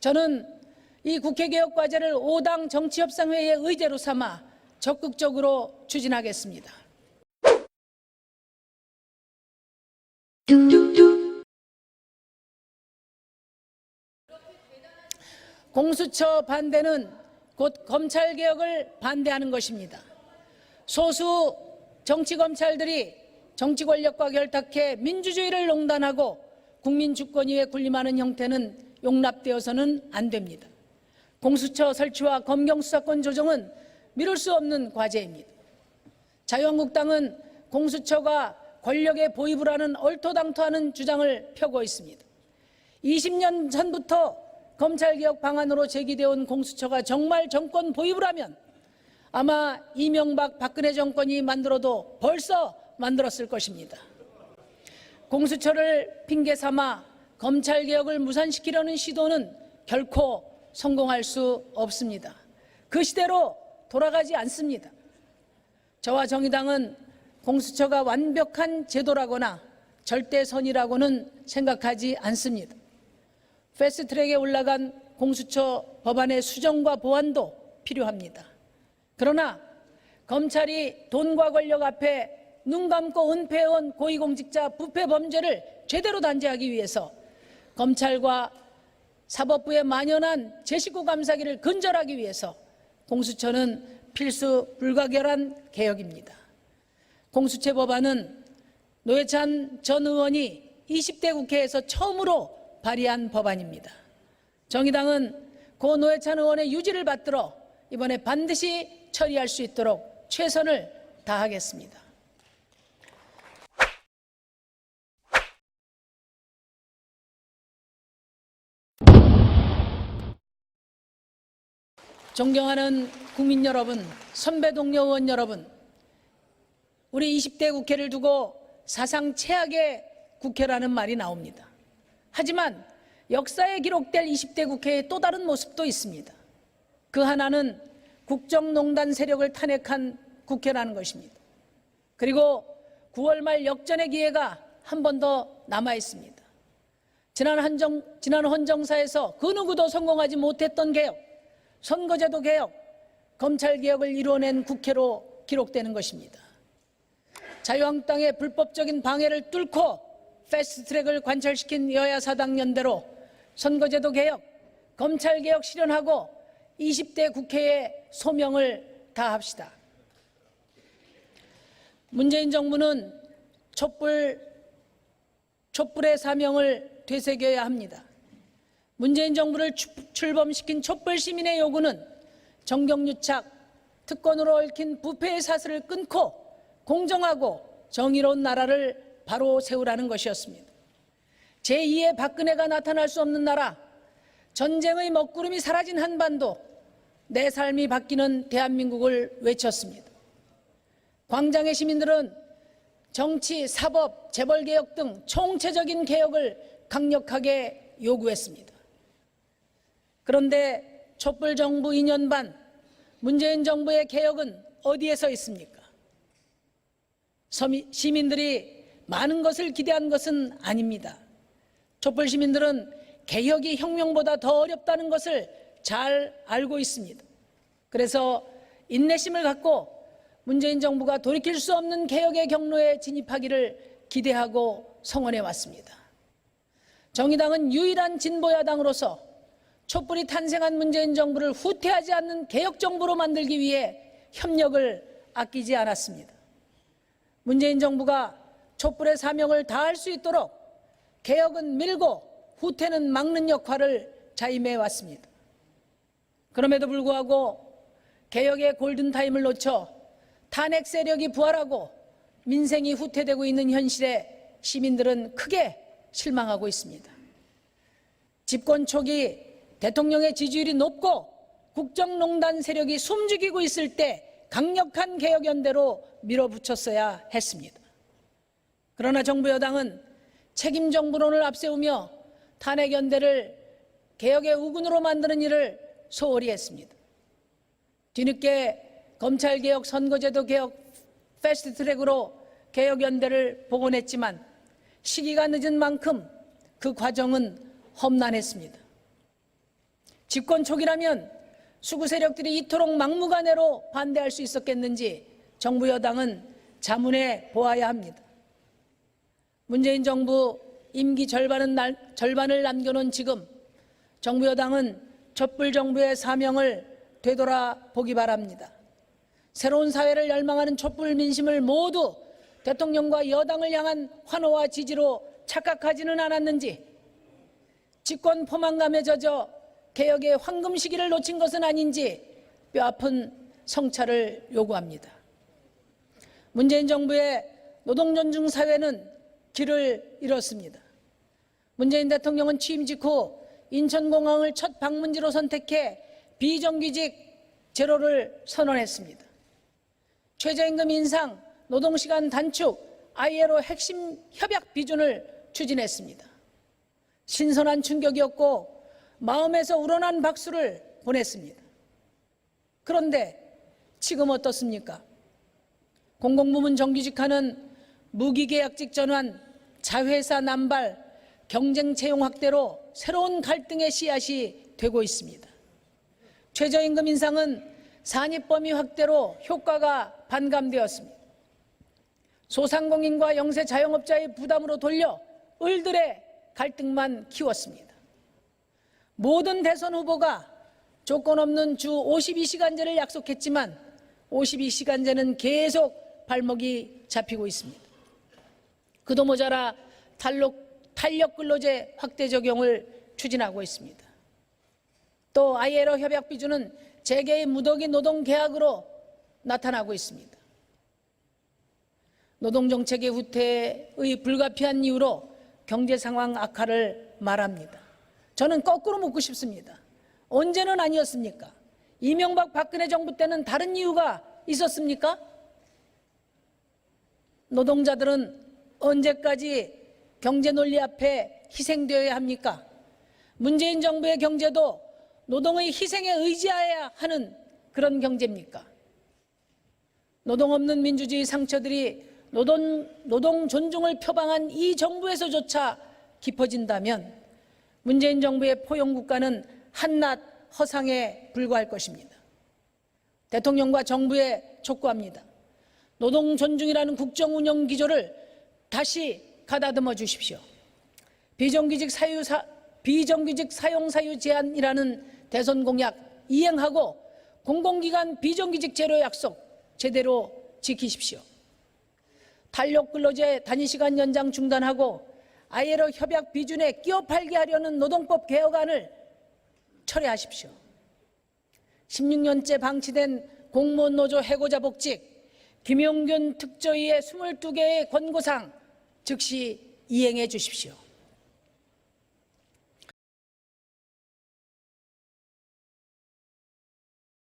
저는 이 국회개혁과제를 5당 정치협상회의의 의제로 삼아 적극적으로 추진하겠습니다. 공수처 반대는 곧 검찰개혁을 반대하는 것입니다. 소수 정치검찰들이 정치권력과 결탁해 민주주의를 농단하고 국민주권 위에 군림하는 형태는 용납되어서는 안 됩니다. 공수처 설치와 검경수사권 조정은 미룰 수 없는 과제입니다. 자유한국당은 공수처가 권력에 보입을 하는 얼토당토하는 주장을 펴고 있습니다. 20년 전부터 검찰개혁 방안으로 제기되어 온 공수처가 정말 정권 보입을 하면 아마 이명박 박근혜 정권이 만들어도 벌써 만들었을 것입니다. 공수처를 핑계 삼아 검찰개혁을 무산시키려는 시도는 결코 성공할 수 없습니다. 그 시대로 돌아가지 않습니다. 저와 정의당은 공수처가 완벽한 제도라거나 절대선이라고는 생각하지 않습니다. 패스트트랙에 올라간 공수처 법안의 수정과 보완도 필요합니다. 그러나 검찰이 돈과 권력 앞에 눈 감고 은폐해온 고위공직자 부패 범죄를 제대로 단죄하기 위해서 검찰과 사법부에 만연한 제19 감사기를 근절하기 위해서 공수처는 필수 불가결한 개혁입니다. 공수처 법안은 노회찬 전 의원이 20대 국회에서 처음으로 발의한 법안입니다. 정의당은 고 노회찬 의원의 유지를 받들어 이번에 반드시 처리할 수 있도록 최선을 다하겠습니다. 존경하는 국민 여러분, 선배 동료 의원 여러분, 우리 20대 국회를 두고 사상 최악의 국회라는 말이 나옵니다. 하지만 역사에 기록될 20대 국회의 또 다른 모습도 있습니다. 그 하나는 국정농단 세력을 탄핵한 국회라는 것입니다. 그리고 9월 말 역전의 기회가 한 번 더 남아 있습니다. 지난 헌정사에서 그 누구도 성공하지 못했던 개혁, 선거제도 개혁, 검찰개혁을 이뤄낸 국회로 기록되는 것입니다. 자유한국당의 불법적인 방해를 뚫고 패스트트랙을 관철시킨 여야 사당 연대로 선거제도 개혁, 검찰개혁 실현하고 20대 국회의 소명을 다합시다. 문재인 정부는 촛불의 사명을 되새겨야 합니다. 문재인 정부를 출범시킨 촛불 시민의 요구는 정경유착, 특권으로 얽힌 부패의 사슬을 끊고 공정하고 정의로운 나라를 바로 세우라는 것이었습니다. 제2의 박근혜가 나타날 수 없는 나라, 전쟁의 먹구름이 사라진 한반도, 내 삶이 바뀌는 대한민국을 외쳤습니다. 광장의 시민들은 정치, 사법, 재벌개혁 등 총체적인 개혁을 강력하게 요구했습니다. 그런데 촛불 정부 2년 반, 문재인 정부의 개혁은 어디에 서 있습니까? 시민들이 많은 것을 기대한 것은 아닙니다. 촛불 시민들은 개혁이 혁명보다 더 어렵다는 것을 잘 알고 있습니다. 그래서 인내심을 갖고 문재인 정부가 돌이킬 수 없는 개혁의 경로에 진입하기를 기대하고 성원해 왔습니다. 정의당은 유일한 진보야당으로서 촛불이 탄생한 문재인 정부를 후퇴하지 않는 개혁 정부로 만들기 위해 협력을 아끼지 않았습니다. 문재인 정부가 촛불의 사명을 다할 수 있도록 개혁은 밀고 후퇴는 막는 역할을 자임해 왔습니다. 그럼에도 불구하고 개혁의 골든타임을 놓쳐 탄핵 세력이 부활하고 민생이 후퇴되고 있는 현실에 시민들은 크게 실망하고 있습니다. 집권 초기 대통령의 지지율이 높고 국정농단 세력이 숨죽이고 있을 때 강력한 개혁연대로 밀어붙였어야 했습니다. 그러나 정부 여당은 책임 정부론을 앞세우며 탄핵연대를 개혁의 우군으로 만드는 일을 소홀히 했습니다. 뒤늦게 검찰개혁, 선거제도 개혁, 패스트트랙으로 개혁연대를 복원했지만 시기가 늦은 만큼 그 과정은 험난했습니다. 집권 초기라면 수구 세력들이 이토록 막무가내로 반대할 수 있었겠는지 정부 여당은 자문해 보아야 합니다. 문재인 정부 임기 절반을 남겨놓은 지금 정부 여당은 촛불 정부의 사명을 되돌아보기 바랍니다. 새로운 사회를 열망하는 촛불 민심을 모두 대통령과 여당을 향한 환호와 지지로 착각하지는 않았는지, 집권 포만감에 젖어 개혁의 황금 시기를 놓친 것은 아닌지 뼈아픈 성찰을 요구합니다. 문재인 정부의 노동존중 사회는 길을 잃었습니다. 문재인 대통령은 취임 직후 인천공항을 첫 방문지로 선택해 비정규직 제로를 선언했습니다. 최저임금 인상, 노동시간 단축, ILO 핵심 협약 비준을 추진했습니다. 신선한 충격이었고 마음에서 우러난 박수를 보냈습니다. 그런데 지금 어떻습니까? 공공부문 정규직화는 무기계약직 전환, 자회사 남발, 경쟁 채용 확대로 새로운 갈등의 씨앗이 되고 있습니다. 최저임금 인상은 산입범위 확대로 효과가 반감되었습니다. 소상공인과 영세 자영업자의 부담으로 돌려 을들의 갈등만 키웠습니다. 모든 대선 후보가 조건 없는 주 52시간제를 약속했지만 52시간제는 계속 발목이 잡히고 있습니다. 그도 모자라 탄력 근로제 확대 적용을 추진하고 있습니다. 또 ILO 협약 비준은 재계의 무더기 노동 계약으로 나타나고 있습니다. 노동정책의 후퇴의 불가피한 이유로 경제 상황 악화를 말합니다. 저는 거꾸로 묻고 싶습니다. 언제는 아니었습니까? 이명박 박근혜 정부 때는 다른 이유가 있었습니까? 노동자들은 언제까지 경제 논리 앞에 희생되어야 합니까? 문재인 정부의 경제도 노동의 희생에 의지해야 하는 그런 경제입니까? 노동 없는 민주주의 상처들이 노동 존중을 표방한 이 정부에서조차 깊어진다면 문재인 정부의 포용국가는 한낱 허상에 불과할 것입니다. 대통령과 정부에 촉구합니다. 노동 존중이라는 국정 운영 기조를 다시 가다듬어 주십시오. 비정규직 사용 사유 제한이라는 대선 공약 이행하고 공공기관 비정규직 제로 약속 제대로 지키십시오. 탄력 근로제 단위시간 연장 중단하고 ILO 협약 비준에 끼워 팔게 하려는 노동법 개혁안을 철회하십시오. 16년째 방치된 공무원 노조 해고자 복직, 김용균 특조위의 22개의 권고사항 즉시 이행해 주십시오.